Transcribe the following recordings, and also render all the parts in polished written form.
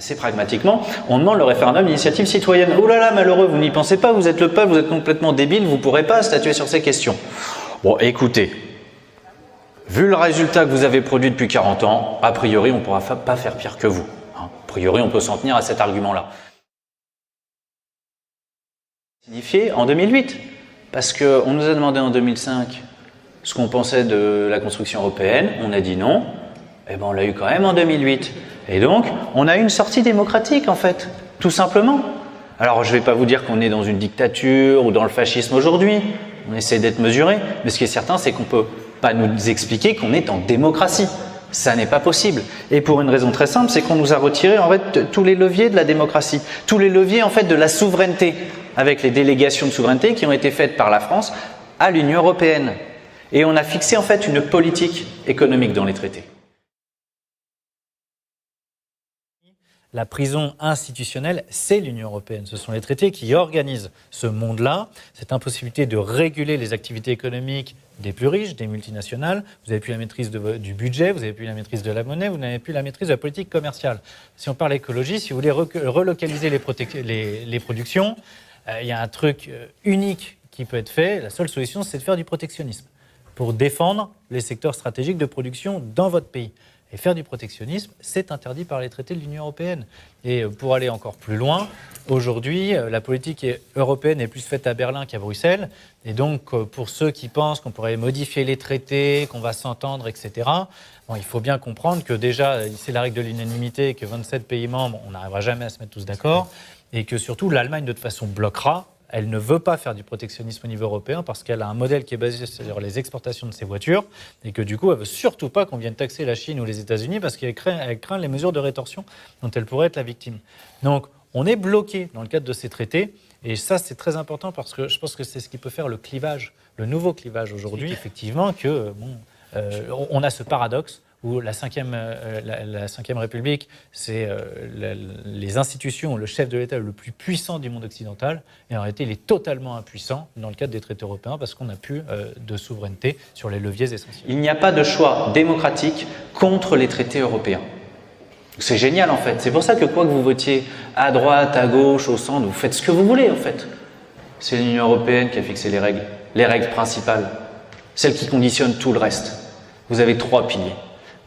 Assez pragmatiquement, on demande le référendum d'initiative citoyenne. Oh là là, malheureux, vous n'y pensez pas, vous êtes le peuple, vous êtes complètement débile, vous ne pourrez pas statuer sur ces questions. Bon, écoutez, vu le résultat que vous avez produit depuis 40 ans, a priori, on ne pourra pas faire pire que vous. A priori, on peut s'en tenir à cet argument-là. Signifié en 2008, parce qu'on nous a demandé en 2005 ce qu'on pensait de la construction européenne, on a dit non, et ben on l'a eu quand même en 2008. Et donc, on a eu une sortie démocratique en fait, tout simplement. Alors, je ne vais pas vous dire qu'on est dans une dictature ou dans le fascisme aujourd'hui, on essaie d'être mesuré, mais ce qui est certain, c'est qu'on ne peut pas nous expliquer qu'on est en démocratie. Ça n'est pas possible. Et pour une raison très simple, c'est qu'on nous a retiré en fait tous les leviers de la démocratie, tous les leviers en fait de la souveraineté, avec les délégations de souveraineté qui ont été faites par la France à l'Union européenne. Et on a fixé en fait une politique économique dans les traités. La prison institutionnelle, c'est l'Union européenne. Ce sont les traités qui organisent ce monde-là, cette impossibilité de réguler les activités économiques des plus riches, des multinationales. Vous n'avez plus la maîtrise du budget, vous n'avez plus la maîtrise de la monnaie, vous n'avez plus la maîtrise de la politique commerciale. Si on parle écologie, si vous voulez relocaliser les productions, il y a un truc unique qui peut être fait. La seule solution, c'est de faire du protectionnisme pour défendre les secteurs stratégiques de production dans votre pays. Et faire du protectionnisme, c'est interdit par les traités de l'Union européenne. Et pour aller encore plus loin, aujourd'hui, la politique européenne est plus faite à Berlin qu'à Bruxelles. Et donc, pour ceux qui pensent qu'on pourrait modifier les traités, qu'on va s'entendre, etc., bon, il faut bien comprendre que déjà, c'est la règle de l'unanimité, que 27 pays membres, on n'arrivera jamais à se mettre tous d'accord, et que surtout, l'Allemagne, de toute façon, bloquera. Elle ne veut pas faire du protectionnisme au niveau européen parce qu'elle a un modèle qui est basé sur les exportations de ses voitures et que du coup, elle ne veut surtout pas qu'on vienne taxer la Chine ou les États-Unis parce qu'elle craint les mesures de rétorsion dont elle pourrait être la victime. Donc, on est bloqué dans le cadre de ces traités et ça, c'est très important parce que je pense que c'est ce qui peut faire le clivage, le nouveau clivage aujourd'hui. Effectivement, on a ce paradoxe où la 5e République, c'est les institutions, le chef de l'État le plus puissant du monde occidental, et en réalité, il est totalement impuissant dans le cadre des traités européens parce qu'on n'a plus de souveraineté sur les leviers essentiels. Il n'y a pas de choix démocratique contre les traités européens. C'est génial en fait, c'est pour ça que quoi que vous votiez à droite, à gauche, au centre, vous faites ce que vous voulez en fait. C'est l'Union européenne qui a fixé les règles principales, celles qui conditionnent tout le reste. Vous avez 3 piliers.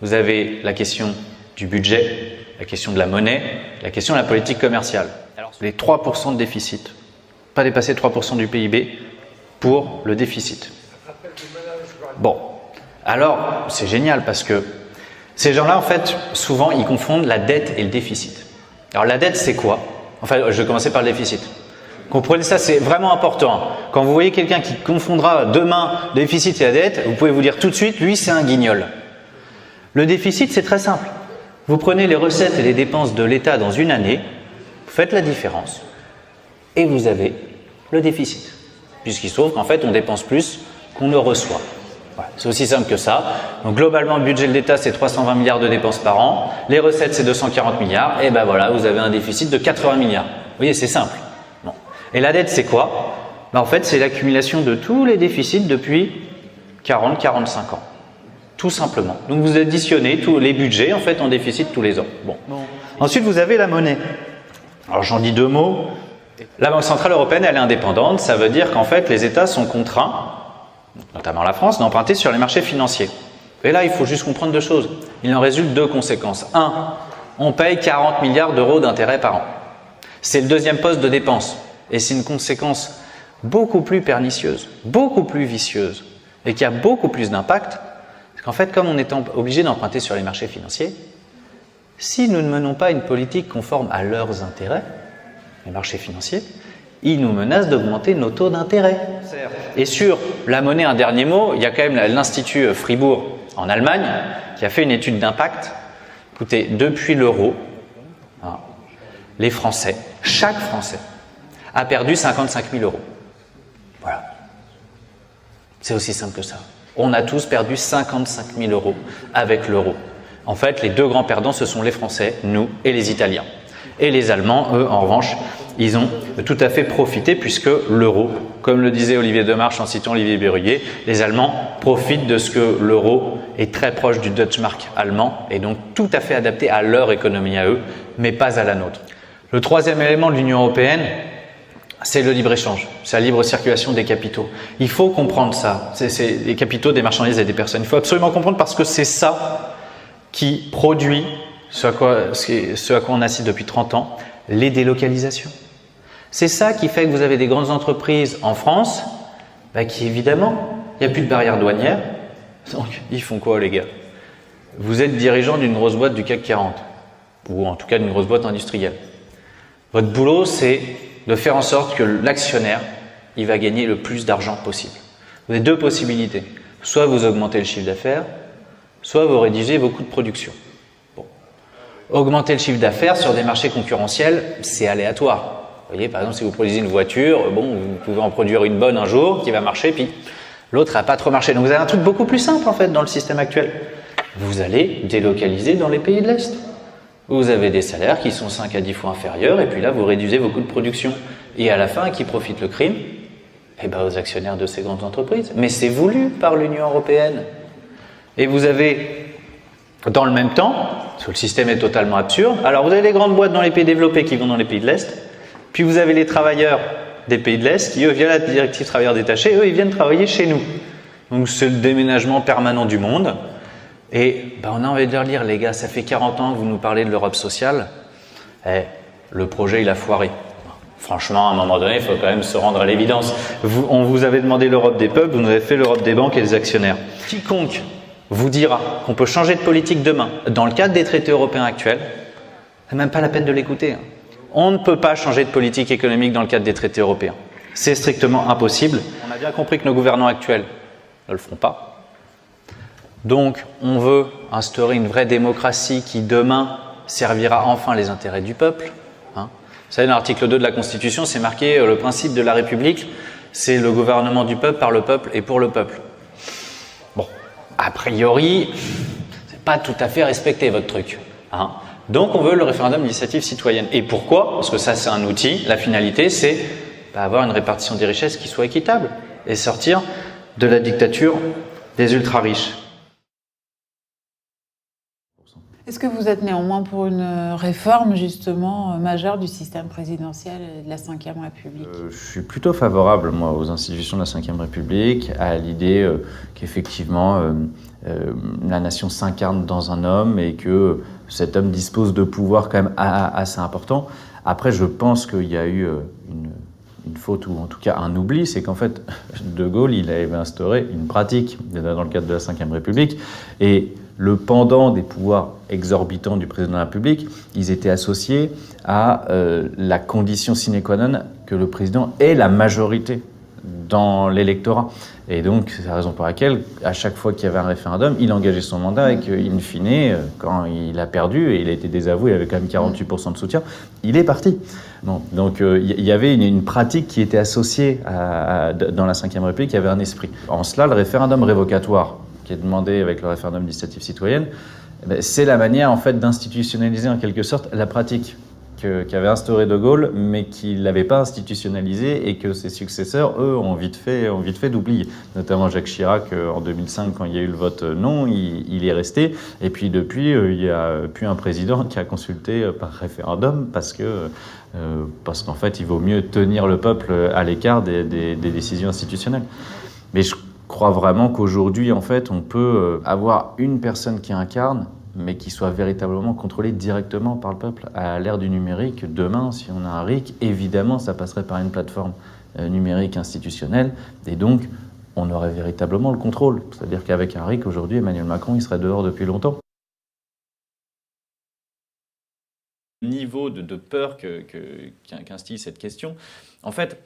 Vous avez la question du budget, la question de la monnaie, la question de la politique commerciale. Alors, les 3% de déficit, pas dépasser 3% du PIB pour le déficit. Bon, alors c'est génial parce que ces gens-là, en fait, souvent, ils confondent la dette et le déficit. Alors la dette, c'est quoi? Enfin, je vais commencer par le déficit. Comprenez ça, c'est vraiment important. Quand vous voyez quelqu'un qui confondra demain le déficit et la dette, vous pouvez vous dire tout de suite, lui, c'est un guignol. Le déficit, c'est très simple. Vous prenez les recettes et les dépenses de l'État dans une année, vous faites la différence et vous avez le déficit. Puisqu'il se trouve qu'en fait, on dépense plus qu'on ne reçoit. Voilà, c'est aussi simple que ça. Donc globalement, le budget de l'État, c'est 320 milliards de dépenses par an. Les recettes, c'est 240 milliards. Et ben voilà, vous avez un déficit de 80 milliards. Vous voyez, c'est simple. Bon. Et la dette, c'est quoi? Ben, en fait, c'est l'accumulation de tous les déficits depuis 40-45 ans. Tout simplement. Donc vous additionnez tous les budgets en fait en déficit tous les ans. Bon. Ensuite vous avez la monnaie. Alors j'en dis 2 mots. La Banque Centrale Européenne elle est indépendante, ça veut dire qu'en fait les États sont contraints, notamment la France, d'emprunter sur les marchés financiers. Et là il faut juste comprendre 2 choses. Il en résulte 2 conséquences. 1. On paye 40 milliards d'euros d'intérêts par an. C'est le 2e poste de dépense. Et c'est une conséquence beaucoup plus pernicieuse, beaucoup plus vicieuse et qui a beaucoup plus d'impact. En fait, comme on est obligé d'emprunter sur les marchés financiers, si nous ne menons pas une politique conforme à leurs intérêts, les marchés financiers, ils nous menacent d'augmenter nos taux d'intérêt. Et sur la monnaie, un dernier mot, il y a quand même l'Institut Fribourg en Allemagne qui a fait une étude d'impact. Écoutez, depuis l'euro, les Français, chaque Français, a perdu 55 000 euros. Voilà. C'est aussi simple que ça. On a tous perdu 55 000 euros avec l'euro. En fait, les 2 grands perdants, ce sont les Français, nous et les Italiens. Et les Allemands, eux, en revanche, ils ont tout à fait profité puisque l'euro, comme le disait Olivier Demarche en citant Olivier Berruyer, les Allemands profitent de ce que l'euro est très proche du Deutschmark allemand et donc tout à fait adapté à leur économie à eux mais pas à la nôtre. Le troisième élément de l'Union européenne, c'est le libre-échange, c'est la libre circulation des capitaux. Il faut comprendre ça, c'est des capitaux, des marchandises et des personnes. Il faut absolument comprendre parce que c'est ça qui produit ce à quoi on assiste depuis 30 ans, les délocalisations. C'est ça qui fait que vous avez des grandes entreprises en France qui, évidemment, il n'y a plus de barrières douanières. Donc, ils font quoi, les gars? Vous êtes dirigeant d'une grosse boîte du CAC 40, ou en tout cas d'une grosse boîte industrielle. Votre boulot, c'est de faire en sorte que l'actionnaire, il va gagner le plus d'argent possible. Vous avez deux possibilités. Soit vous augmentez le chiffre d'affaires, soit vous réduisez vos coûts de production. Bon. Augmenter le chiffre d'affaires sur des marchés concurrentiels, c'est aléatoire. Vous voyez, par exemple, si vous produisez une voiture, bon, vous pouvez en produire une bonne un jour qui va marcher, puis l'autre n'a pas trop marché. Donc vous avez un truc beaucoup plus simple en fait dans le système actuel. Vous allez délocaliser dans les pays de l'Est. Vous avez des salaires qui sont 5 à 10 fois inférieurs, et puis là, vous réduisez vos coûts de production. Et à la fin, qui profite le crime? Eh bien, aux actionnaires de ces grandes entreprises. Mais c'est voulu par l'Union européenne. Et vous avez, dans le même temps, parce que le système est totalement absurde, alors vous avez les grandes boîtes dans les pays développés qui vont dans les pays de l'Est, puis vous avez les travailleurs des pays de l'Est qui, eux, via la directive travailleurs détachés, eux, ils viennent travailler chez nous. Donc, c'est le déménagement permanent du monde. Et on a envie de leur dire, les gars, ça fait 40 ans que vous nous parlez de l'Europe sociale. Le projet, il a foiré. Franchement, à un moment donné, il faut quand même se rendre à l'évidence. On vous avait demandé l'Europe des peuples, vous nous avez fait l'Europe des banques et des actionnaires. Quiconque vous dira qu'on peut changer de politique demain, dans le cadre des traités européens actuels, c'est même pas la peine de l'écouter. On ne peut pas changer de politique économique dans le cadre des traités européens. C'est strictement impossible. On a bien compris que nos gouvernants actuels ne le feront pas. Donc, on veut instaurer une vraie démocratie qui, demain, servira enfin les intérêts du peuple. Vous savez, dans l'article 2 de la Constitution, c'est marqué le principe de la République, c'est le gouvernement du peuple, par le peuple et pour le peuple. Bon, a priori, c'est pas tout à fait respecté votre truc. Donc, on veut le référendum d'initiative citoyenne. Et pourquoi? Parce que ça, c'est un outil. La finalité, c'est avoir une répartition des richesses qui soit équitable et sortir de la dictature des ultra-riches. Est-ce que vous êtes néanmoins pour une réforme justement majeure du système présidentiel et de la Ve République? Je suis plutôt favorable, moi, aux institutions de la Ve République, à l'idée qu'effectivement la nation s'incarne dans un homme et que cet homme dispose de pouvoirs quand même assez importants. Après, je pense qu'il y a eu une faute, ou en tout cas un oubli, c'est qu'en fait, De Gaulle, il avait instauré une pratique dans le cadre de la Ve République, et le pendant des pouvoirs exorbitants du président de la République, ils étaient associés à la condition sine qua non que le président ait la majorité dans l'électorat. Et donc, c'est la raison pour laquelle, à chaque fois qu'il y avait un référendum, il engageait son mandat et qu'in fine, quand il a perdu, et il a été désavoué, il avait quand même 48% de soutien, il est parti. Bon, donc, il y avait une pratique qui était associée dans la Ve République, il y avait un esprit. En cela, le référendum révocatoire, qui est demandé avec le référendum d'initiative citoyenne, c'est la manière en fait d'institutionnaliser en quelque sorte la pratique qu'avait instauré De Gaulle, mais qu'il n'avait pas institutionnalisée et que ses successeurs, eux, ont vite fait d'oublier. Notamment Jacques Chirac, en 2005, quand il y a eu le vote non, il est resté. Et puis depuis, il n'y a plus un président qui a consulté par référendum parce qu'en fait, il vaut mieux tenir le peuple à l'écart des décisions institutionnelles. Mais je crois vraiment qu'aujourd'hui, en fait, on peut avoir une personne qui incarne, mais qui soit véritablement contrôlée directement par le peuple. À l'ère du numérique, demain, si on a un RIC, évidemment, ça passerait par une plateforme numérique institutionnelle, et donc, on aurait véritablement le contrôle. C'est-à-dire qu'avec un RIC, aujourd'hui, Emmanuel Macron, il serait dehors depuis longtemps. Le niveau de peur qu'instille cette question, en fait,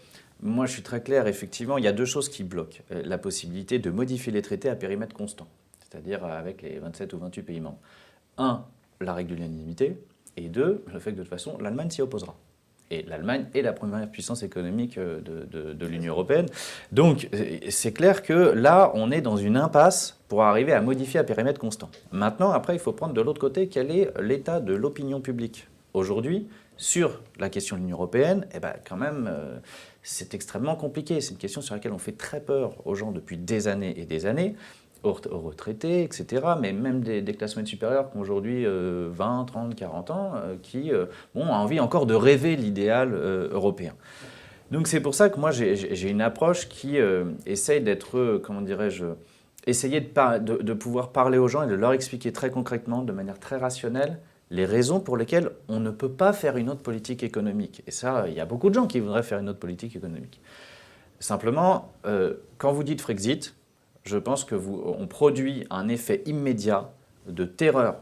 moi, je suis très clair, effectivement, il y a deux choses qui bloquent. La possibilité de modifier les traités à périmètre constant, c'est-à-dire avec les 27 ou 28 pays membres. 1, la règle de l'unanimité, et 2, le fait que de toute façon, l'Allemagne s'y opposera. Et l'Allemagne est la première puissance économique de l'Union européenne. Donc, c'est clair que là, on est dans une impasse pour arriver à modifier à périmètre constant. Maintenant, après, il faut prendre de l'autre côté quel est l'état de l'opinion publique. Aujourd'hui, sur la question de l'Union européenne, quand même, c'est extrêmement compliqué. C'est une question sur laquelle on fait très peur aux gens depuis des années et des années. aux retraités, etc., mais même des classes moyennes supérieures qui ont aujourd'hui 20, 30, 40 ans, qui ont envie encore de rêver l'idéal européen. Donc c'est pour ça que moi j'ai une approche qui essaye d'être, comment dirais-je, essayer de pouvoir parler aux gens et de leur expliquer très concrètement, de manière très rationnelle, les raisons pour lesquelles on ne peut pas faire une autre politique économique. Et ça, il y a beaucoup de gens qui voudraient faire une autre politique économique. Simplement, quand vous dites Frexit, je pense qu'on produit un effet immédiat de terreur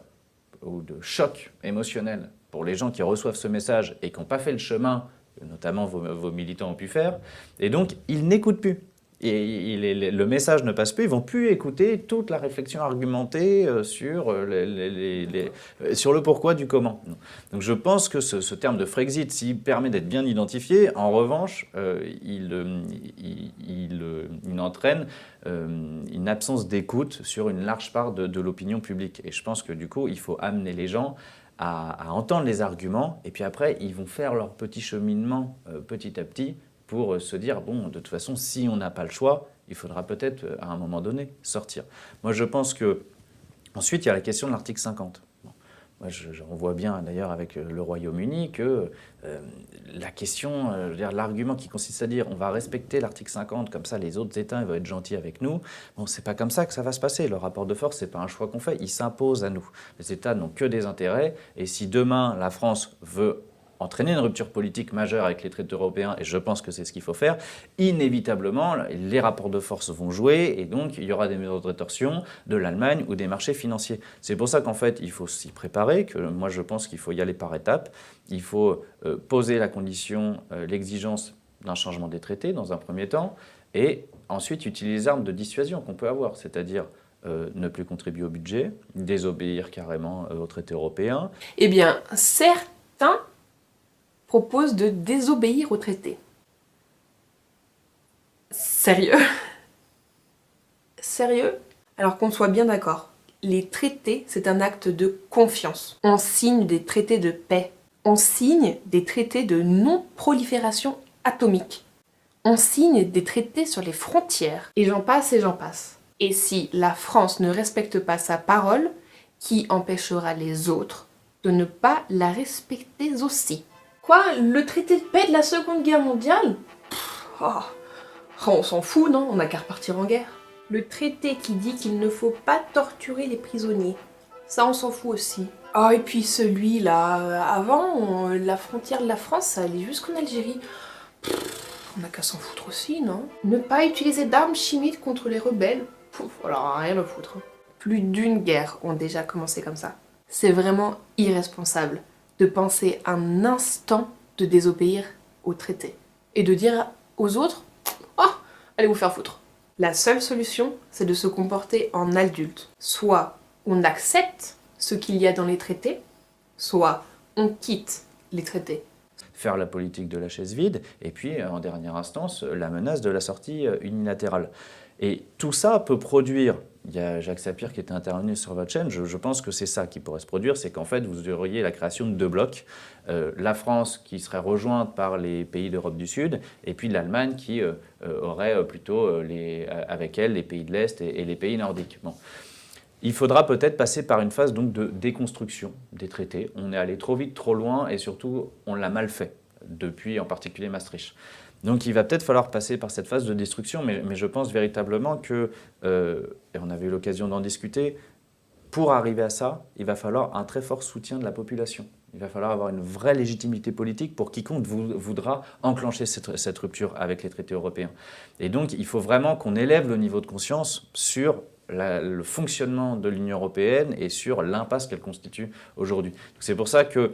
ou de choc émotionnel pour les gens qui reçoivent ce message et qui n'ont pas fait le chemin, notamment vos militants ont pu faire, et donc ils n'écoutent plus. Et le message ne passe plus, ils ne vont plus écouter toute la réflexion argumentée sur le pourquoi du comment. Donc je pense que ce terme de Frexit, s'il permet d'être bien identifié, en revanche, il entraîne une absence d'écoute sur une large part de l'opinion publique. Et je pense que du coup, il faut amener les gens à entendre les arguments, et puis après, ils vont faire leur petit cheminement petit à petit, pour se dire, bon, de toute façon, si on n'a pas le choix, il faudra peut-être, à un moment donné, sortir. Moi, je pense que... Ensuite, il y a la question de l'article 50. Bon, moi, on voit bien, d'ailleurs, avec le Royaume-Uni, que la question, je veux dire, l'argument qui consiste à dire, on va respecter l'article 50, comme ça, les autres États, ils vont être gentils avec nous. Bon, c'est pas comme ça que ça va se passer. Le rapport de force, c'est pas un choix qu'on fait, il s'impose à nous. Les États n'ont que des intérêts, et si demain, la France veut entraîner une rupture politique majeure avec les traités européens, et je pense que c'est ce qu'il faut faire, inévitablement, les rapports de force vont jouer, et donc il y aura des mesures de rétorsion de l'Allemagne ou des marchés financiers. C'est pour ça qu'en fait, il faut s'y préparer, que moi je pense qu'il faut y aller par étapes. Il faut poser la condition, l'exigence d'un changement des traités dans un premier temps, et ensuite utiliser les armes de dissuasion qu'on peut avoir, c'est-à-dire ne plus contribuer au budget, désobéir carrément aux traités européens. Eh bien, certains propose de désobéir au traité. Sérieux? Sérieux? Alors qu'on soit bien d'accord, les traités, c'est un acte de confiance. On signe des traités de paix. On signe des traités de non-prolifération atomique. On signe des traités sur les frontières. Et j'en passe et j'en passe. Et si la France ne respecte pas sa parole, qui empêchera les autres de ne pas la respecter aussi? Quoi? Le traité de paix de la Seconde Guerre mondiale? On s'en fout, non? On n'a qu'à repartir en guerre. Le traité qui dit qu'il ne faut pas torturer les prisonniers. Ça, on s'en fout aussi. Ah, et puis celui-là, avant, la frontière de la France, ça allait jusqu'en Algérie. On n'a qu'à s'en foutre aussi, non? Ne pas utiliser d'armes chimiques contre les rebelles. Alors, rien à foutre. Plus d'une guerre ont déjà commencé comme ça. C'est vraiment irresponsable de penser un instant de désobéir au traité. Et de dire aux autres, oh, allez vous faire foutre. La seule solution, c'est de se comporter en adulte. Soit on accepte ce qu'il y a dans les traités, soit on quitte les traités. Faire la politique de la chaise vide, et puis, en dernière instance, la menace de la sortie unilatérale. Et tout ça peut produire, il y a Jacques Sapir qui était intervenu sur votre chaîne, je pense que c'est ça qui pourrait se produire, c'est qu'en fait vous auriez la création de deux blocs, la France qui serait rejointe par les pays d'Europe du Sud, et puis l'Allemagne qui aurait plutôt avec elle les pays de l'Est et les pays nordiques. Bon. Il faudra peut-être passer par une phase donc, de déconstruction des traités. On est allé trop vite, trop loin, et surtout on l'a mal fait, depuis en particulier Maastricht. Donc il va peut-être falloir passer par cette phase de destruction, mais je pense véritablement que, et on avait eu l'occasion d'en discuter, pour arriver à ça, il va falloir un très fort soutien de la population. Il va falloir avoir une vraie légitimité politique pour quiconque voudra enclencher cette rupture avec les traités européens. Et donc il faut vraiment qu'on élève le niveau de conscience sur le fonctionnement de l'Union européenne et sur l'impasse qu'elle constitue aujourd'hui. C'est pour ça que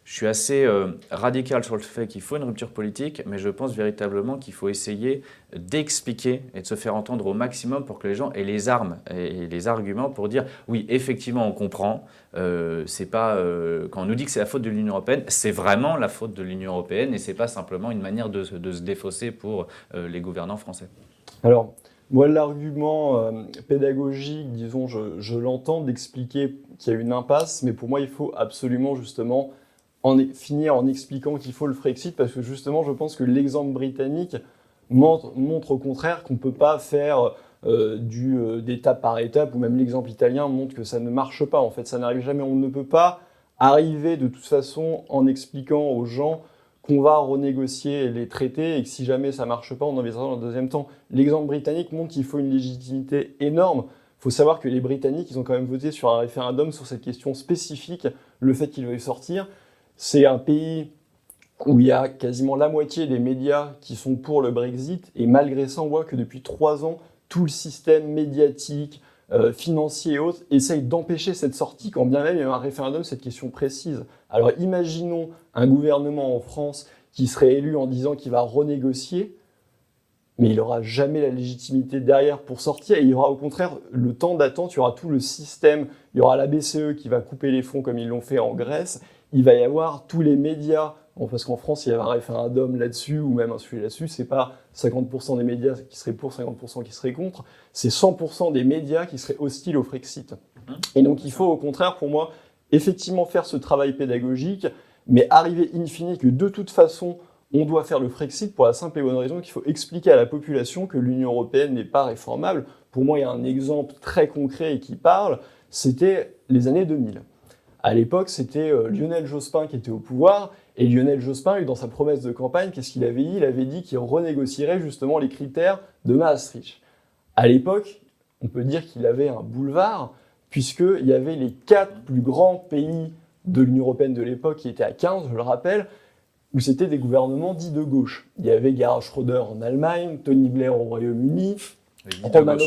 je suis assez radical sur le fait qu'il faut une rupture politique, mais je pense véritablement qu'il faut essayer d'expliquer et de se faire entendre au maximum pour que les gens aient les armes et les arguments pour dire oui, effectivement, on comprend. C'est pas quand on nous dit que c'est la faute de l'Union européenne, c'est vraiment la faute de l'Union européenne et c'est pas simplement une manière de se défausser pour les gouvernants français. Alors, moi, l'argument pédagogique, disons, je l'entends d'expliquer qu'il y a une impasse, mais pour moi, il faut absolument justement finir en expliquant qu'il faut le Frexit, parce que justement, je pense que l'exemple britannique montre au contraire qu'on ne peut pas faire d'étape par étape, ou même l'exemple italien montre que ça ne marche pas. En fait, ça n'arrive jamais. On ne peut pas arriver de toute façon en expliquant aux gens qu'on va renégocier les traités et que si jamais ça ne marche pas, on envisagera dans le deuxième temps. L'exemple britannique montre qu'il faut une légitimité énorme. Il faut savoir que les Britanniques, ils ont quand même voté sur un référendum sur cette question spécifique, le fait qu'ils veuillent sortir. C'est un pays où il y a quasiment la moitié des médias qui sont pour le Brexit, et malgré ça, on voit que depuis 3 ans, tout le système médiatique, financier et autres essaye d'empêcher cette sortie, quand bien même il y a un référendum sur cette question précise. Alors imaginons un gouvernement en France qui serait élu en disant qu'il va renégocier, mais il n'aura jamais la légitimité derrière pour sortir, et il y aura au contraire le temps d'attente, il y aura tout le système, il y aura la BCE qui va couper les fonds comme ils l'ont fait en Grèce, il va y avoir tous les médias, parce qu'en France il y avait un référendum là-dessus, ou même un sujet là-dessus, c'est pas 50% des médias qui seraient pour, 50% qui seraient contre, c'est 100% des médias qui seraient hostiles au Frexit. Et donc il faut au contraire pour moi effectivement faire ce travail pédagogique, mais arriver in fine que de toute façon on doit faire le Frexit pour la simple et bonne raison qu'il faut expliquer à la population que l'Union européenne n'est pas réformable. Pour moi, il y a un exemple très concret et qui parle, c'était les années 2000. À l'époque, c'était Lionel Jospin qui était au pouvoir, et Lionel Jospin, dans sa promesse de campagne, qu'est-ce qu'il avait dit ? Il avait dit qu'il renégocierait justement les critères de Maastricht. À l'époque, on peut dire qu'il avait un boulevard, puisqu'il y avait les 4 plus grands pays de l'Union européenne de l'époque, qui étaient à 15, je le rappelle, où c'était des gouvernements dits de gauche. Il y avait Gerhard Schröder en Allemagne, Tony Blair au Royaume-Uni, Romano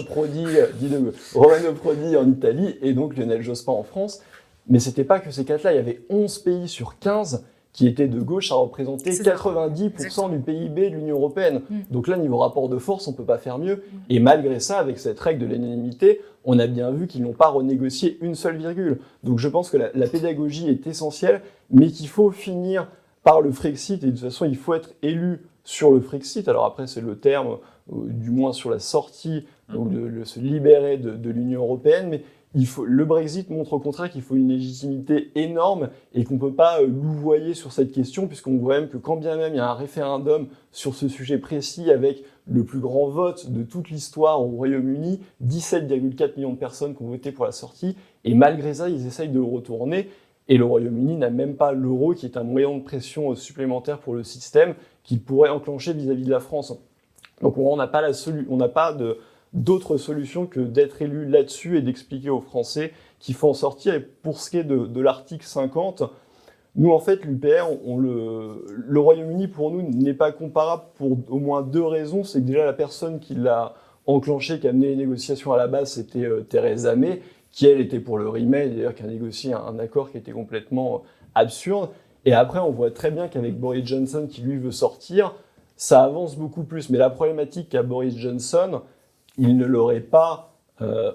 Prodi en Italie, et donc Lionel Jospin en France. Mais c'était pas que ces 4-là, il y avait 11 pays sur 15 qui étaient de gauche à représenter 90% du PIB de l'Union européenne. Donc là, niveau rapport de force, on peut pas faire mieux. Et malgré ça, avec cette règle de l'unanimité, on a bien vu qu'ils n'ont pas renégocié une seule virgule. Donc je pense que la pédagogie est essentielle, mais qu'il faut finir par le Frexit, et de toute façon, il faut être élu sur le Frexit. Alors après, c'est le terme, du moins sur la sortie, donc de se libérer de l'Union européenne, mais le Brexit montre au contraire qu'il faut une légitimité énorme et qu'on ne peut pas louvoyer sur cette question, puisqu'on voit même que quand bien même il y a un référendum sur ce sujet précis avec le plus grand vote de toute l'histoire au Royaume-Uni, 17,4 millions de personnes qui ont voté pour la sortie, et malgré ça, ils essayent de le retourner. Et le Royaume-Uni n'a même pas l'euro, qui est un moyen de pression supplémentaire pour le système, qu'il pourrait enclencher vis-à-vis de la France. Donc on n'a pas d'autre solution que d'être élu là-dessus et d'expliquer aux Français qu'il faut en sortir. Et pour ce qui est de l'article 50, nous en fait l'UPR, le Royaume-Uni pour nous n'est pas comparable pour au moins 2 raisons. C'est que déjà la personne qui l'a enclenché, qui a mené les négociations à la base, c'était Theresa May, qui elle était pour le remake, d'ailleurs qui a négocié un accord qui était complètement absurde. Et après on voit très bien qu'avec Boris Johnson qui lui veut sortir, ça avance beaucoup plus. Mais la problématique qu'a Boris Johnson, il ne l'aurait pas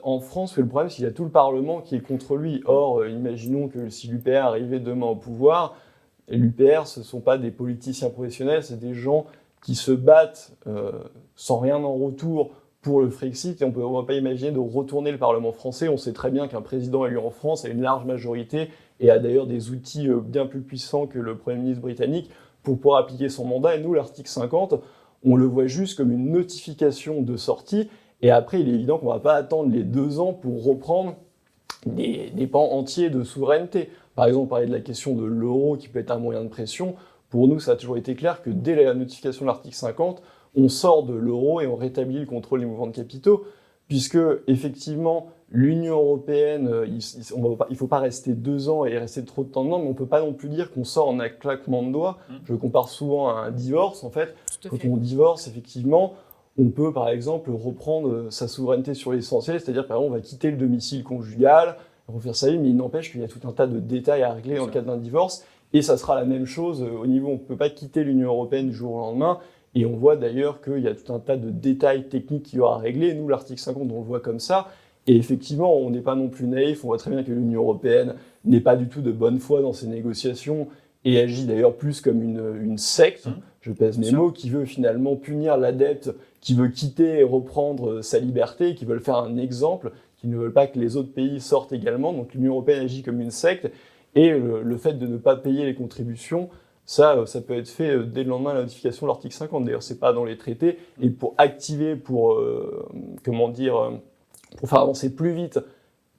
en France, parce que le problème c'est qu'il y a tout le Parlement qui est contre lui. Or, imaginons que si l'UPR arrivait demain au pouvoir, et l'UPR ce ne sont pas des politiciens professionnels, c'est des gens qui se battent sans rien en retour pour le Frexit, et on ne va pas imaginer de retourner le Parlement français. On sait très bien qu'un président élu en France a une large majorité et a d'ailleurs des outils bien plus puissants que le Premier ministre britannique pour pouvoir appliquer son mandat. Et nous, l'article 50, on le voit juste comme une notification de sortie. Et après, il est évident qu'on ne va pas attendre les 2 ans pour reprendre des pans entiers de souveraineté. Par exemple, parler de la question de l'euro qui peut être un moyen de pression. Pour nous, ça a toujours été clair que dès la notification de l'article 50, on sort de l'euro et on rétablit le contrôle des mouvements de capitaux, puisque effectivement l'Union européenne, il ne faut pas rester 2 ans et rester trop de temps dedans, mais on ne peut pas non plus dire qu'on sort en un claquement de doigts. Je compare souvent à un divorce, en fait. Quand on divorce, effectivement, on peut par exemple reprendre sa souveraineté sur l'essentiel, c'est-à-dire par exemple on va quitter le domicile conjugal, refaire sa vie, mais il n'empêche qu'il y a tout un tas de détails à régler dans le cadre d'un divorce, et ça sera la même chose au niveau, on ne peut pas quitter l'Union européenne du jour au lendemain. Et on voit d'ailleurs qu'il y a tout un tas de détails techniques qu'il y aura à régler. Nous, l'article 50, on le voit comme ça. Et effectivement, on n'est pas non plus naïf. On voit très bien que l'Union européenne n'est pas du tout de bonne foi dans ses négociations et agit d'ailleurs plus comme une secte, je pèse mes mots, qui veut finalement punir l'adepte, qui veut quitter et reprendre sa liberté, qui veulent faire un exemple, qui ne veulent pas que les autres pays sortent également. Donc l'Union européenne agit comme une secte. Et le fait de ne pas payer les contributions Ça peut être fait dès le lendemain de la notification de l'article 50. D'ailleurs, c'est pas dans les traités. Et pour activer, pour faire avancer plus vite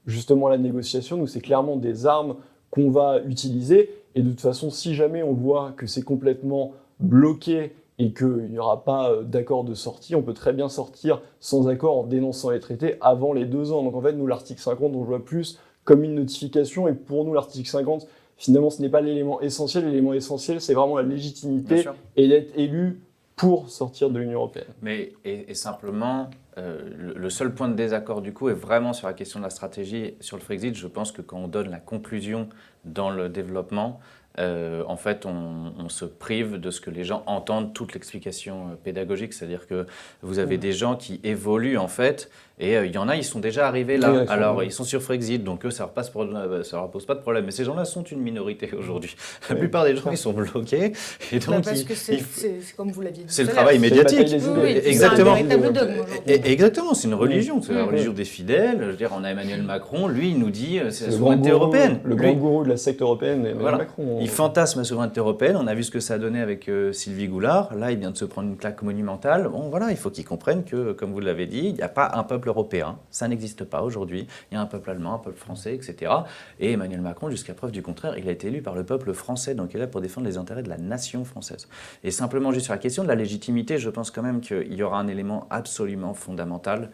justement la négociation, nous c'est clairement des armes qu'on va utiliser. Et de toute façon, si jamais on voit que c'est complètement bloqué et qu'il n'y aura pas d'accord de sortie, on peut très bien sortir sans accord en dénonçant les traités avant les 2 ans. Donc en fait, nous, l'article 50, on le voit plus comme une notification. Et pour nous, l'article 50, finalement, ce n'est pas l'élément essentiel. L'élément essentiel, c'est vraiment la légitimité et d'être élu pour sortir de l'Union européenne. Mais et simplement, le seul point de désaccord du coup est vraiment sur la question de la stratégie sur le Frexit. Je pense que quand on donne la conclusion dans le développement, en fait, on se prive de ce que les gens entendent, toute l'explication pédagogique. C'est-à-dire que vous avez des gens qui évoluent, en fait, et il y en a, ils sont déjà arrivés là. Oui, alors, ils sont sur Frexit, donc eux, ça leur pose pas de problème. Mais ces gens-là sont une minorité aujourd'hui. La plupart des gens, ils sont bloqués. Et donc, parce que c'est comme vous l'aviez dit. C'est le travail médiatique. Exactement. C'est un véritable dogme. Exactement, c'est une religion. C'est la religion des fidèles. Je veux dire, on a Emmanuel Macron, lui, il nous dit c'est la souveraineté européenne. Le grand gourou de la secte européenne, Emmanuel Macron. Il fantasme la souveraineté européenne. On a vu ce que ça a donné avec Sylvie Goulard. Là, il vient de se prendre une claque monumentale. Bon, voilà, il faut qu'il comprenne que, comme vous l'avez dit, il n'y a pas un peuple européen. Ça n'existe pas aujourd'hui. Il y a un peuple allemand, un peuple français, etc. Et Emmanuel Macron, jusqu'à preuve du contraire, il a été élu par le peuple français. Donc, il est là pour défendre les intérêts de la nation française. Et simplement, juste sur la question de la légitimité, je pense quand même qu'il y aura un élément absolument fondamental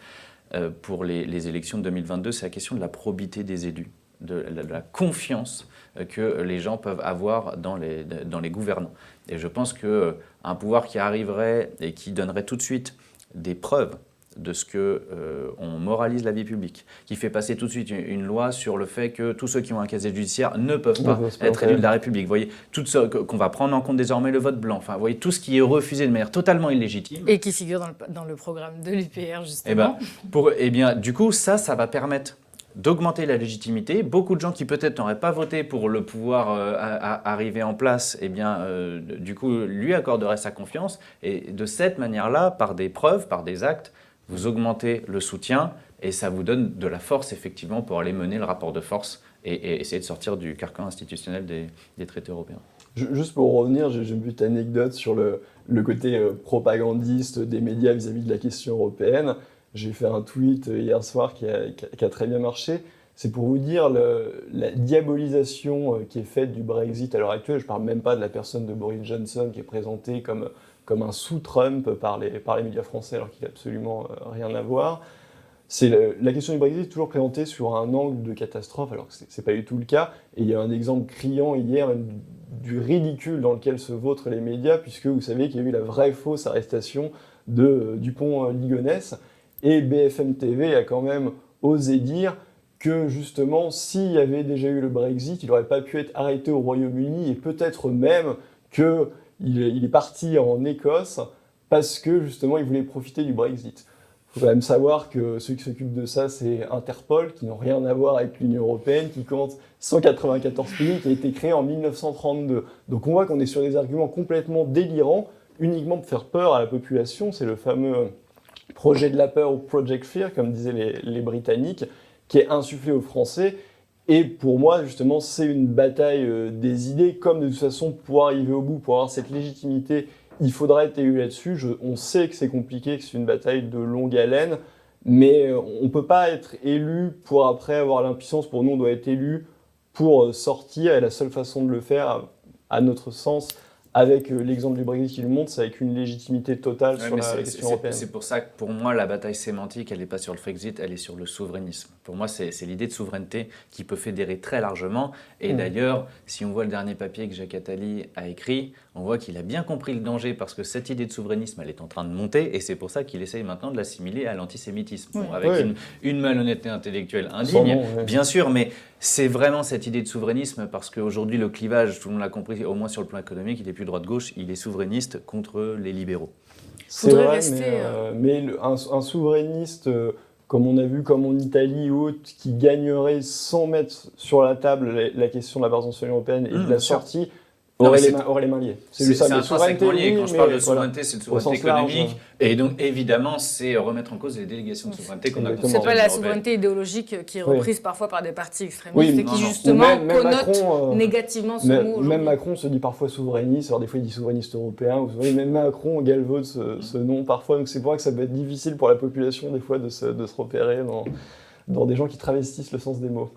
pour les élections de 2022. C'est la question de la probité des élus, de la confiance que les gens peuvent avoir dans les gouvernants. Et je pense qu'un pouvoir qui arriverait et qui donnerait tout de suite des preuves de ce qu'on moralise la vie publique, qui fait passer tout de suite une loi sur le fait que tous ceux qui ont un casier judiciaire ne peuvent pas être élus de la République. Vous voyez, qu'on va prendre en compte désormais le vote blanc. Enfin, vous voyez, tout ce qui est refusé de manière totalement illégitime. Et qui figure dans le programme de l'UPR, justement. Eh bien, du coup, ça va permettre d'augmenter la légitimité. Beaucoup de gens qui peut-être n'auraient pas voté pour le pouvoir arriver en place, eh bien, du coup, lui accorderaient sa confiance. Et de cette manière-là, par des preuves, par des actes, vous augmentez le soutien et ça vous donne de la force, effectivement, pour aller mener le rapport de force et essayer de sortir du carcan institutionnel des traités européens. Juste pour revenir, j'ai une petite anecdote sur le côté propagandiste des médias vis-à-vis de la question européenne. J'ai fait un tweet hier soir qui a très bien marché. C'est pour vous dire la diabolisation qui est faite du Brexit à l'heure actuelle. Je ne parle même pas de la personne de Boris Johnson qui est présentée comme un sous-Trump par les médias français alors qu'il n'a absolument rien à voir. La question du Brexit est toujours présentée sur un angle de catastrophe alors que ce n'est pas du tout le cas. Et il y a un exemple criant hier du ridicule dans lequel se vautrent les médias, puisque vous savez qu'il y a eu la vraie fausse arrestation de Dupont-Ligonnès. Et BFM TV a quand même osé dire que justement, s'il y avait déjà eu le Brexit, il n'aurait pas pu être arrêté au Royaume-Uni et peut-être même qu'il est parti en Écosse parce que justement il voulait profiter du Brexit. Il faut quand même savoir que ceux qui s'occupent de ça, c'est Interpol, qui n'ont rien à voir avec l'Union européenne, qui compte 194 pays, qui a été créé en 1932. Donc on voit qu'on est sur des arguments complètement délirants, uniquement pour faire peur à la population. C'est le fameux projet de la peur ou Project Fear, comme disaient les Britanniques, qui est insufflé aux Français. Et pour moi, justement, c'est une bataille des idées. Comme de toute façon, pour arriver au bout, pour avoir cette légitimité, il faudra être élu là-dessus. On sait que c'est compliqué, que c'est une bataille de longue haleine, mais on ne peut pas être élu pour après avoir l'impuissance. Pour nous, on doit être élu pour sortir. Et la seule façon de le faire, à notre sens, avec l'exemple du Brexit qui le montre, c'est avec une légitimité totale sur la question européenne. C'est pour ça que pour moi, la bataille sémantique, elle n'est pas sur le Frexit, elle est sur le souverainisme. Pour moi, c'est l'idée de souveraineté qui peut fédérer très largement. Et d'ailleurs, si on voit le dernier papier que Jacques Attali a écrit, on voit qu'il a bien compris le danger parce que cette idée de souverainisme, elle est en train de monter et c'est pour ça qu'il essaye maintenant de l'assimiler à l'antisémitisme. Bon, avec une malhonnêteté intellectuelle indigne, bien sûr, mais c'est vraiment cette idée de souverainisme parce qu'aujourd'hui, le clivage, tout le monde l'a compris, au moins sur le plan économique, il n'est plus droite-gauche, il est souverainiste contre les libéraux. C'est vrai, mais un souverainiste, comme on a vu, comme en Italie ou autre, qui gagnerait sans mettre sur la table la question de la présence européenne et de la sortie, aurait mais les mains liées. C'est ça, mais intrinsèquement lié. oui, Quand je parle mais de souveraineté, c'est de souveraineté sens large. économique. Et donc, évidemment, c'est remettre en cause les délégations de souveraineté qu'on a Exactement. C'est confiées pas à la l'Union européenne. souveraineté idéologique qui est Oui. reprise parfois par des partis extrémistes Oui, et non, qui non. justement Même connotent Macron, négativement ce mot Même aujourd'hui. Macron se dit parfois souverainiste, alors des fois il dit souverainiste européen, même Macron galvaude ce nom parfois, donc c'est pour ça que ça peut être difficile pour la population des fois de se repérer dans des gens qui travestissent le sens des mots.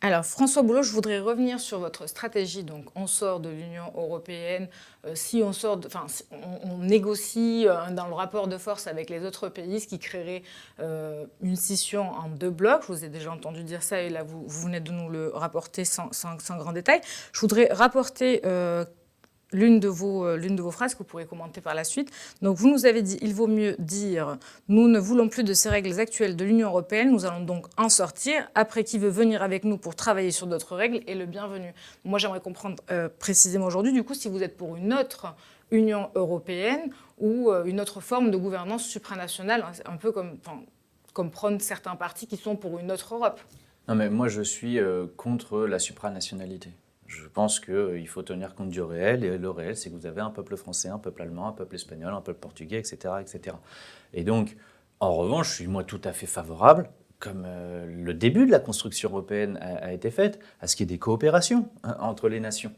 Alors François Boulot, je voudrais revenir sur votre stratégie. Donc on sort de l'Union européenne, si on négocie dans le rapport de force avec les autres pays, ce qui créerait une scission en deux blocs. Je vous ai déjà entendu dire ça et là vous venez de nous le rapporter sans grand détail. Je voudrais rapporter l'une de vos phrases que vous pourrez commenter par la suite. Donc vous nous avez dit, il vaut mieux dire, nous ne voulons plus de ces règles actuelles de l'Union européenne, nous allons donc en sortir. Après, qui veut venir avec nous pour travailler sur d'autres règles est le bienvenu. Moi, j'aimerais comprendre précisément aujourd'hui, du coup, si vous êtes pour une autre Union européenne ou une autre forme de gouvernance supranationale, un peu comme prônent certains partis qui sont pour une autre Europe. Non, mais moi, je suis contre la supranationalité. Je pense qu'il faut tenir compte du réel, et le réel, c'est que vous avez un peuple français, un peuple allemand, un peuple espagnol, un peuple portugais, etc., etc. Et donc, en revanche, je suis moi tout à fait favorable, comme le début de la construction européenne a été faite, à ce qu'il y ait des coopérations entre les nations.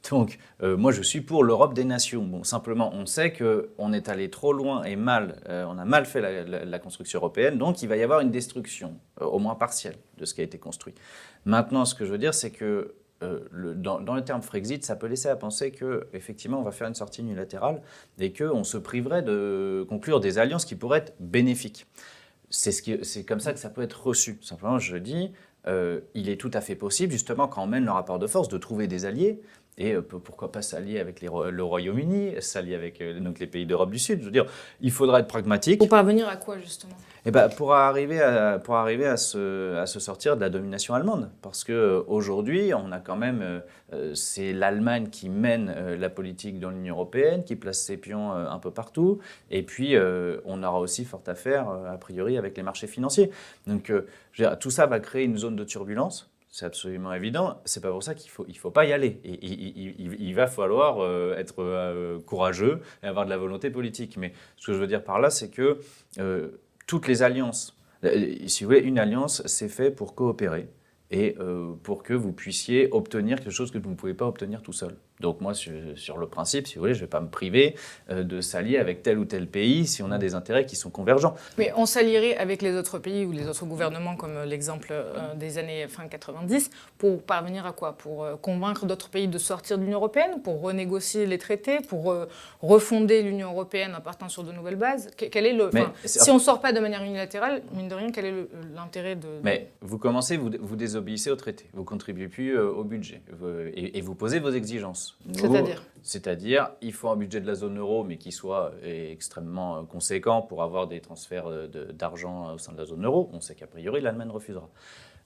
Donc, moi, je suis pour l'Europe des nations. Bon, simplement, on sait qu'on est allé trop loin et on a mal fait la construction européenne, donc il va y avoir une destruction, au moins partielle, de ce qui a été construit. Maintenant, ce que je veux dire, c'est que dans le terme Frexit, ça peut laisser à penser qu'effectivement, on va faire une sortie unilatérale et qu'on se priverait de conclure des alliances qui pourraient être bénéfiques. C'est comme ça que ça peut être reçu. Simplement, je dis, il est tout à fait possible, justement, quand on mène le rapport de force, de trouver des alliés. Et pourquoi pas s'allier avec le Royaume-Uni, s'allier avec donc les pays d'Europe du Sud. Je veux dire, il faudra être pragmatique. Pour parvenir à quoi, justement ? Eh ben, pour arriver à se sortir de la domination allemande. Parce qu'aujourd'hui, on a quand même... c'est l'Allemagne qui mène la politique dans l'Union européenne, qui place ses pions un peu partout. Et puis, on aura aussi fort à faire, a priori, avec les marchés financiers. Donc, je veux dire, tout ça va créer une zone de turbulence. C'est absolument évident. C'est pas pour ça qu'il faut pas y aller. Et il va falloir être courageux et avoir de la volonté politique. Mais ce que je veux dire par là, c'est que toutes les alliances, si vous voulez, une alliance, c'est fait pour coopérer et pour que vous puissiez obtenir quelque chose que vous ne pouvez pas obtenir tout seul. Donc moi, sur le principe, si vous voulez, je ne vais pas me priver de s'allier avec tel ou tel pays si on a des intérêts qui sont convergents. Mais on s'allierait avec les autres pays ou les autres gouvernements, comme l'exemple des années fin 90, pour parvenir à quoi ? Pour convaincre d'autres pays de sortir de l'Union européenne, pour renégocier les traités, pour refonder l'Union européenne en partant sur de nouvelles bases. Quel est si on ne sort pas de manière unilatérale, mine de rien, quel est l'intérêt de... Mais vous commencez, vous désobéissez au traité, vous ne contribuez plus au budget et vous posez vos exigences. C'est-à-dire, il faut un budget de la zone euro, mais qui soit extrêmement conséquent pour avoir des transferts d'argent au sein de la zone euro. On sait qu'a priori, l'Allemagne refusera.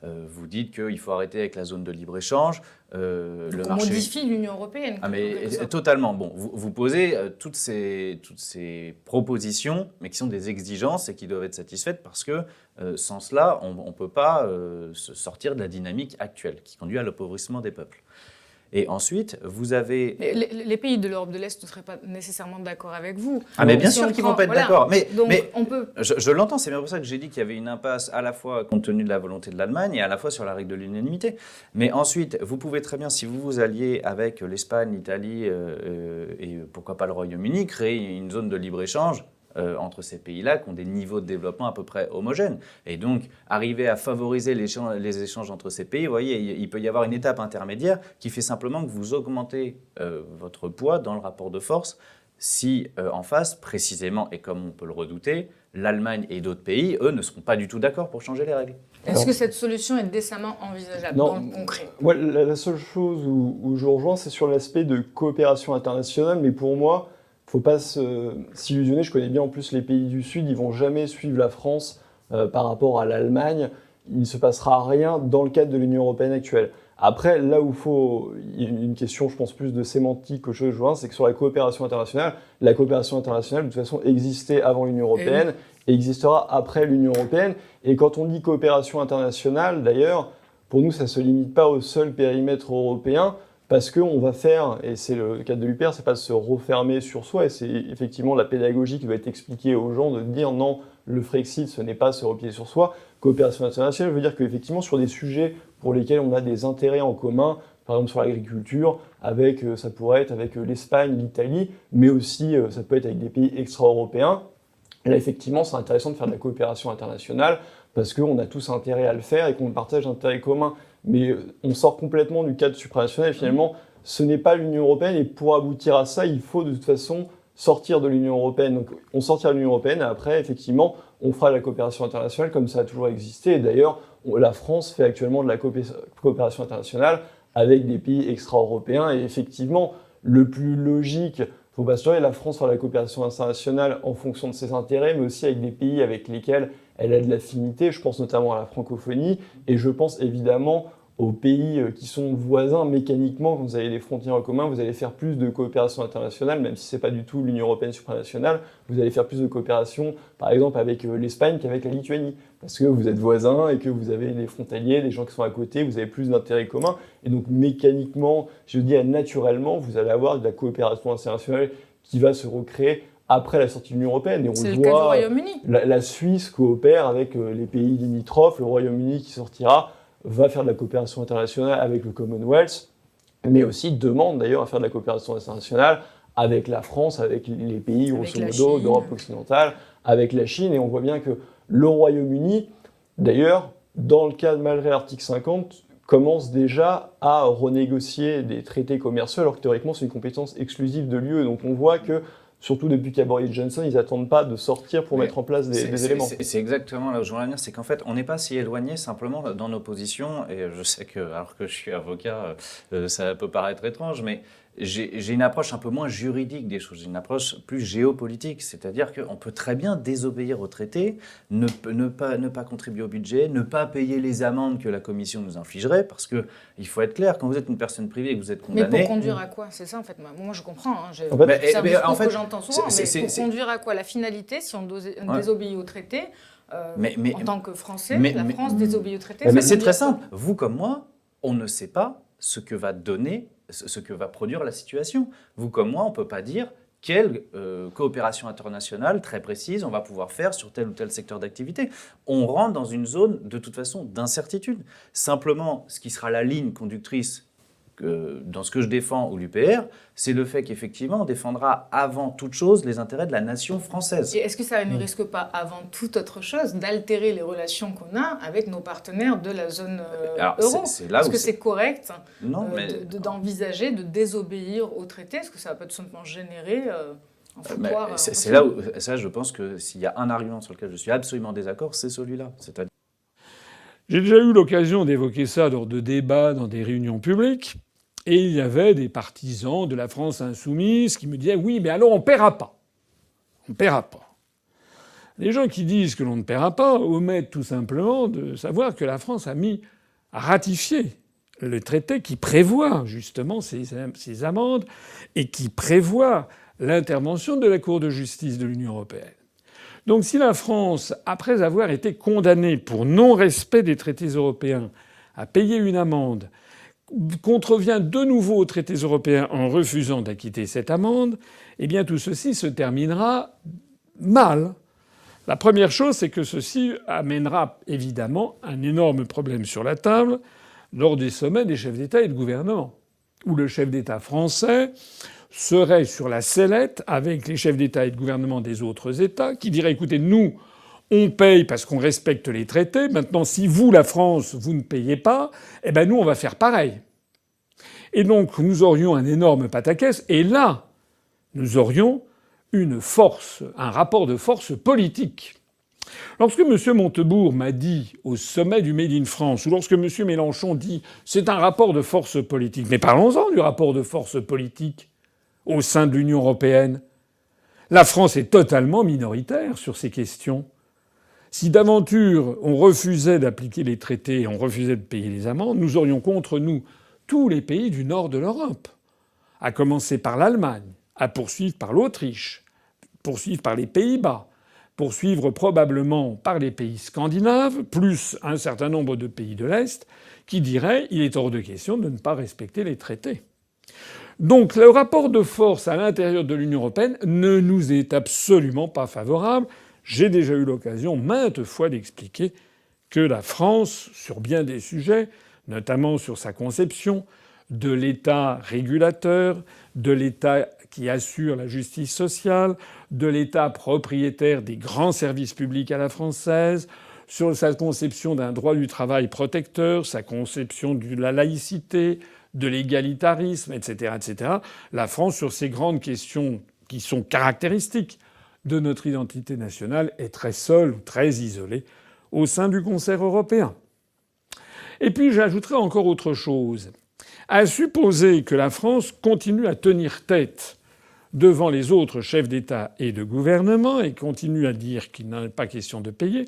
Vous dites qu'il faut arrêter avec la zone de libre-échange. Donc on modifie l'Union européenne. Ah mais totalement. Bon, vous posez toutes ces propositions, mais qui sont des exigences et qui doivent être satisfaites parce que sans cela, on ne peut pas se sortir de la dynamique actuelle qui conduit à l'appauvrissement des peuples. Et ensuite, vous avez... Les pays de l'Europe de l'Est ne seraient pas nécessairement d'accord avec vous. Ah mais bien sûr qu'ils ne vont pas être d'accord. Mais on peut... je l'entends, c'est bien pour ça que j'ai dit qu'il y avait une impasse à la fois compte tenu de la volonté de l'Allemagne et à la fois sur la règle de l'unanimité. Mais ensuite, vous pouvez très bien, si vous vous alliez avec l'Espagne, l'Italie et pourquoi pas le Royaume-Uni, créer une zone de libre-échange entre ces pays-là qui ont des niveaux de développement à peu près homogènes. Et donc, arriver à favoriser les échanges entre ces pays, vous voyez, il peut y avoir une étape intermédiaire qui fait simplement que vous augmentez votre poids dans le rapport de force si en face, précisément, et comme on peut le redouter, l'Allemagne et d'autres pays, eux, ne seront pas du tout d'accord pour changer les règles. Est-ce que cette solution est décemment envisageable dans le concret ? Ouais, la seule chose où je rejoins, c'est sur l'aspect de coopération internationale, mais pour moi, il ne faut pas s'illusionner. Je connais bien en plus les pays du Sud, ils ne vont jamais suivre la France par rapport à l'Allemagne. Il ne se passera rien dans le cadre de l'Union européenne actuelle. Après, là où il y a une question, je pense, plus de sémantique qu'autre chose, c'est que sur la coopération internationale de toute façon, existait avant l'Union européenne et existera après l'Union européenne. Et quand on dit coopération internationale, d'ailleurs, pour nous, ça ne se limite pas au seul périmètre européen. parce qu'on va faire, et c'est le cadre de l'UPR, c'est pas de se refermer sur soi, et c'est effectivement la pédagogie qui doit être expliquée aux gens, de dire non, le Frexit, ce n'est pas se replier sur soi. Coopération internationale veut dire qu'effectivement, sur des sujets pour lesquels on a des intérêts en commun, par exemple sur l'agriculture, ça pourrait être avec l'Espagne, l'Italie, mais aussi ça peut être avec des pays extra-européens. Là, effectivement, c'est intéressant de faire de la coopération internationale parce qu'on a tous intérêt à le faire et qu'on partage d'intérêts communs. Mais on sort complètement du cadre supranational et finalement, ce n'est pas l'Union européenne. Et pour aboutir à ça, il faut de toute façon sortir de l'Union européenne. Donc, on sortira de l'Union européenne et après, effectivement, on fera de la coopération internationale comme ça a toujours existé. Et d'ailleurs, la France fait actuellement de la coopération internationale avec des pays extra-européens. Et effectivement, le plus logique, il faut pas se leurrer, la France fera de la coopération internationale en fonction de ses intérêts, mais aussi avec des pays avec lesquels elle a de l'affinité. Je pense notamment à la francophonie et je pense évidemment aux pays qui sont voisins mécaniquement. Quand vous avez des frontières en commun, vous allez faire plus de coopération internationale, même si ce n'est pas du tout l'Union européenne supranationale. Vous allez faire plus de coopération, par exemple, avec l'Espagne qu'avec la Lituanie. Parce que vous êtes voisins et que vous avez des frontaliers, des gens qui sont à côté, vous avez plus d'intérêts communs. Et donc mécaniquement, je dis naturellement, vous allez avoir de la coopération internationale qui va se recréer après la sortie de l'Union européenne. Et on C'est le le cas du voit, Royaume-Uni. la Suisse coopère avec les pays limitrophes, le Royaume-Uni qui sortira va faire de la coopération internationale avec le Commonwealth, mais aussi demande d'ailleurs à faire de la coopération internationale avec la France, avec les pays, grosso modo, d'Europe occidentale, avec la Chine. Et on voit bien que le Royaume-Uni, d'ailleurs, dans le cadre, malgré l'article 50, commence déjà à renégocier des traités commerciaux, alors que théoriquement, c'est une compétence exclusive de l'UE. Donc on voit que surtout depuis qu'il y a Boris Johnson, ils n'attendent pas de sortir pour mettre en place des éléments. C'est exactement là où je voudrais venir, c'est qu'en fait, on n'est pas si éloigné simplement dans nos positions, et je sais que, alors que je suis avocat, ça peut paraître étrange, mais j'ai une approche un peu moins juridique des choses, j'ai une approche plus géopolitique, c'est-à-dire qu'on peut très bien désobéir au traité, ne pas contribuer au budget, ne pas payer les amendes que la Commission nous infligerait, parce qu'il faut être clair, quand vous êtes une personne privée et que vous êtes condamné... Mais pour conduire à quoi? C'est ça en fait. Moi je comprends. Hein. C'est en fait, que j'entends souvent, mais pour conduire à quoi? La finalité, si on désobéit au traité, en tant que Français, la France désobéit au traité. Mais c'est très simple. Vous comme moi, on ne sait pas ce que va donner, ce que va produire la situation. Vous comme moi, on ne peut pas dire quelle coopération internationale très précise on va pouvoir faire sur tel ou tel secteur d'activité. On rentre dans une zone, de toute façon, d'incertitude. Simplement, ce qui sera la ligne conductrice dans ce que je défends ou l'UPR, c'est le fait qu'effectivement, on défendra avant toute chose les intérêts de la nation française. Et est-ce que ça ne risque pas, avant toute autre chose, d'altérer les relations qu'on a avec nos partenaires de la zone euro? Est-ce que c'est correct d'envisager de désobéir au traité? Est-ce que ça va pas tout simplement générer un foutoir? C'est là où, ça, je pense que s'il y a un argument sur lequel je suis absolument désaccord, c'est celui-là. C'est-à-dire... J'ai déjà eu l'occasion d'évoquer ça lors de débats dans des réunions publiques. Et il y avait des partisans de la France insoumise qui me disaient « Oui, mais alors on ne paiera pas. On ne paiera pas. » Les gens qui disent que l'on ne paiera pas omettent tout simplement de savoir que la France a ratifié le traité qui prévoit justement ces amendes et qui prévoit l'intervention de la Cour de justice de l'Union européenne. Donc si la France, après avoir été condamnée pour non-respect des traités européens, a payé une amende, contrevient de nouveau aux traités européens en refusant d'acquitter cette amende, eh bien tout ceci se terminera mal. La première chose, c'est que ceci amènera évidemment un énorme problème sur la table lors des sommets des chefs d'État et de gouvernement, où le chef d'État français serait sur la sellette avec les chefs d'État et de gouvernement des autres États, qui diraient « Écoutez, nous, on paye parce qu'on respecte les traités. Maintenant, si vous, la France, vous ne payez pas, eh ben nous, on va faire pareil. » Et donc, nous aurions un énorme pataquès. Et là, nous aurions une force, un rapport de force politique. Lorsque M. Montebourg m'a dit au sommet du Made in France, ou lorsque M. Mélenchon dit « c'est un rapport de force politique », mais parlons-en du rapport de force politique au sein de l'Union européenne. La France est totalement minoritaire sur ces questions. Si d'aventure on refusait d'appliquer les traités et on refusait de payer les amendes, nous aurions contre nous tous les pays du nord de l'Europe, à commencer par l'Allemagne, à poursuivre par l'Autriche, poursuivre par les Pays-Bas, poursuivre probablement par les pays scandinaves, plus un certain nombre de pays de l'Est, qui diraient « il est hors de question de ne pas respecter les traités ». Donc le rapport de force à l'intérieur de l'Union européenne ne nous est absolument pas favorable. J'ai déjà eu l'occasion maintes fois d'expliquer que la France, sur bien des sujets, notamment sur sa conception de l'État régulateur, de l'État qui assure la justice sociale, de l'État propriétaire des grands services publics à la française, sur sa conception d'un droit du travail protecteur, sa conception de la laïcité, de l'égalitarisme, etc., etc. La France, sur ces grandes questions qui sont caractéristiques de notre identité nationale, est très seule, très isolée au sein du concert européen. Et puis j'ajouterai encore autre chose. À supposer que la France continue à tenir tête devant les autres chefs d'État et de gouvernement et continue à dire qu'il n'en est pas question de payer,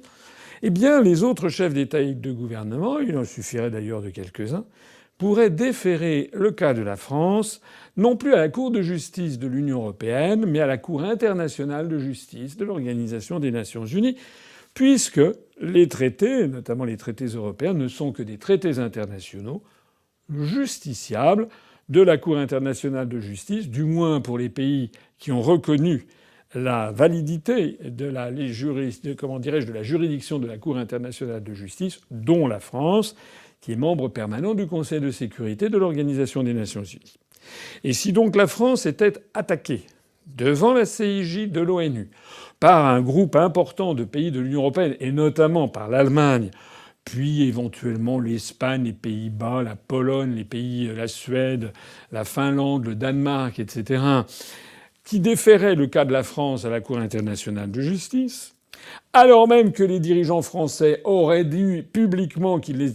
eh bien les autres chefs d'État et de gouvernement, il en suffirait d'ailleurs de quelques-uns, pourraient déférer le cas de la France non plus à la Cour de justice de l'Union européenne, mais à la Cour internationale de justice de l'Organisation des Nations unies, puisque les traités, notamment les traités européens, ne sont que des traités internationaux justiciables de la Cour internationale de justice, du moins pour les pays qui ont reconnu la validité de la juridiction de la Cour internationale de justice, dont la France, qui est membre permanent du Conseil de sécurité de l'Organisation des Nations unies. Et si donc la France était attaquée devant la CIJ de l'ONU par un groupe important de pays de l'Union européenne, et notamment par l'Allemagne, puis éventuellement l'Espagne, les Pays-Bas, la Pologne, les pays, la Suède, la Finlande, le Danemark, etc., qui déféraient le cas de la France à la Cour internationale de justice, alors même que les dirigeants français auraient dit publiquement qu'ils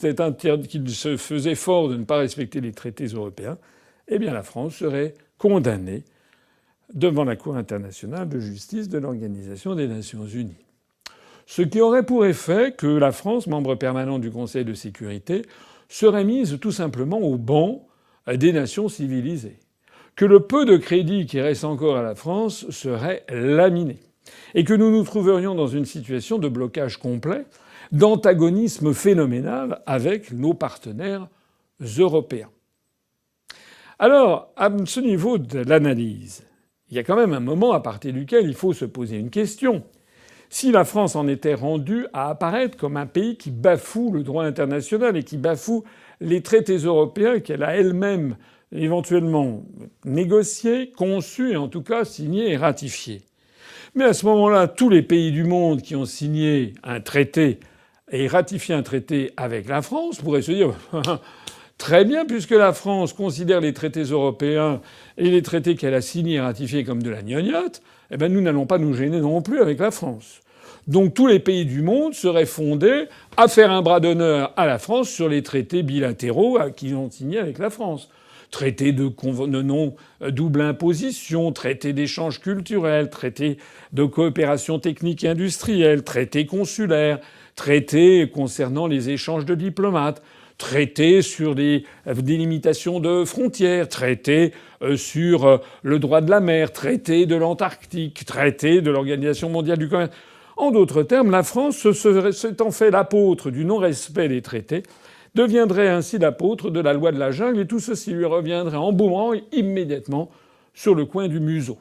se faisaient fort de ne pas respecter les traités européens, eh bien la France serait condamnée devant la Cour internationale de justice de l'Organisation des Nations unies. Ce qui aurait pour effet que la France, membre permanent du Conseil de sécurité, serait mise tout simplement au ban des nations civilisées, que le peu de crédit qui reste encore à la France serait laminé, et que nous nous trouverions dans une situation de blocage complet, d'antagonisme phénoménal avec nos partenaires européens. Alors, à ce niveau de l'analyse, il y a quand même un moment à partir duquel il faut se poser une question. Si la France en était rendue à apparaître comme un pays qui bafoue le droit international et qui bafoue les traités européens qu'elle a elle-même éventuellement négociés, conçus et en tout cas signés et ratifiés. Mais à ce moment-là, tous les pays du monde qui ont signé un traité et ratifié un traité avec la France pourraient se dire très bien, puisque la France considère les traités européens et les traités qu'elle a signés et ratifiés comme de la gnognotte, eh ben nous n'allons pas nous gêner non plus avec la France. Donc tous les pays du monde seraient fondés à faire un bras d'honneur à la France sur les traités bilatéraux qu'ils ont signés avec la France. Traité de non-double imposition, traité d'échange culturel, traité de coopération technique et industrielle, traité consulaire, traité concernant les échanges de diplomates, traité sur des délimitations de frontières, traité sur le droit de la mer, traité de l'Antarctique, traité de l'Organisation mondiale du commerce. En d'autres termes, la France, s'étant fait l'apôtre du non-respect des traités, deviendrait ainsi l'apôtre de la loi de la jungle, et tout ceci lui reviendrait en boomerang immédiatement sur le coin du museau.